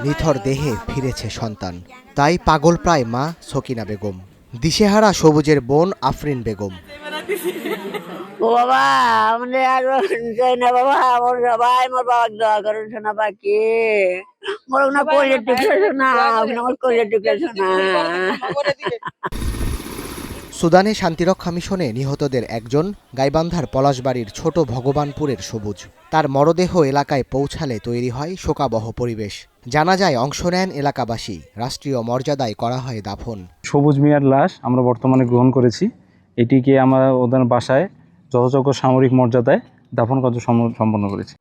নিথর দেহে ফিরেছে সন্তান, তাই পাগল প্রায় মা সকিনা বেগম, দিশেহারা সবুজের বোন আফরিন বেগম। ও বাবা, আমাদের আর চাই না বাবা, আমার সবাই আমার বাবার দোয়া করুন শোনা পাখি, মোর না কইলে টুকরে শোনা, আমার কইলে টুকরে শোনা। সুদানে শান্তিরক্ষা মিশনে নিহতদের একজন গাইবান্ধার পলাশবাড়ির ছোট ভগবানপুরের সবুজ। তার মরদেহ এলাকায় পৌঁছালে তৈরি হয় শোকাবহ পরিবেশ। জানাজায় অংশ নেন এলাকাবাসী, রাষ্ট্রীয় মর্যাদায় করা হয় দাফন। সবুজ মিয়ার লাশ আমরা বর্তমানে গ্রহণ করেছি। এটিকে আমরা ওদের বাসায় যথাযোগ্য সামরিক মর্যাদায় দাফন কার্য সম্পন্ন করেছি।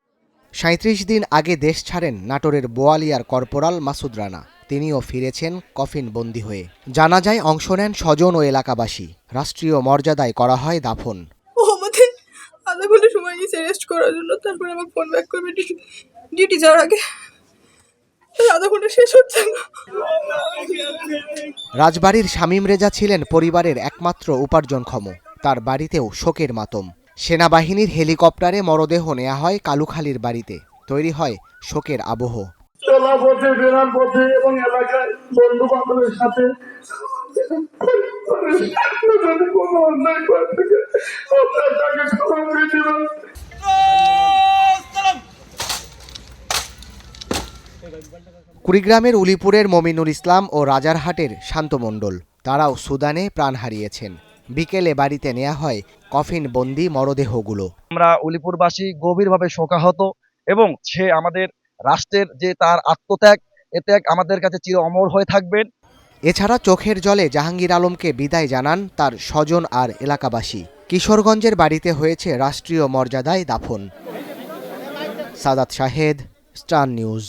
৩৭ দিন আগে দেশ ছাড়েন নাটোরের বোয়ালিয়ার কর্পোরাল মাসুদ রানা। তিনিও ফিরেছেন কফিন বন্দী হয়ে। জানাজায় অংশ নেন স্বজন ও এলাকাবাসী, রাষ্ট্রীয় মর্যাদায় করা হয় দাফন। ও আমাদের আধা ঘন্টা সময় নিয়েছে রেস্ট করার জন্য, তারপরে আমার ফোন ব্যাক করবে ডিউটি যাওয়ার আগে। আধা ঘন্টা শেষ হচ্ছে না। রাজবাড়ির শামীম রেজা ছিলেন পরিবারের একমাত্র উপার্জনক্ষম। তার বাড়িতেও শোকের মাতম। সেনাবাহিনীর হেলিকপ্টারে মরদেহ নেওয়া হয় কালুখালীর বাড়িতে। তৈরি হয় শোকের আবহ। চলা পথে, ফেরার পথে এবং এলাকায় বন্ধু বান্ধবের সাথে কুড়িগ্রামের উলিপুরের মমিনুল ইসলাম ও রাজারহাটের শান্ত মণ্ডল, তারাও সুদানে প্রাণ হারিয়েছেন। বিকেলে বাড়িতে নেওয়া হয় কফিন বন্দি মরদেহগুলো। আমরা উলিপুরবাসী গভীরভাবে শোকাহত এবং সে আমাদের রাষ্ট্রের যে তার আত্মত্যাগ, এ ত্যাগ আমাদের কাছে চির অমর হয়ে থাকবেন। এছাড়া চোখের জলে জাহাঙ্গীর আলমকে বিদায় জানান তার স্বজন আর এলাকাবাসী। কিশোরগঞ্জের বাড়িতে হয়েছে রাষ্ট্রীয় মর্যাদায় দাফন। Sadat Shahed, Star news.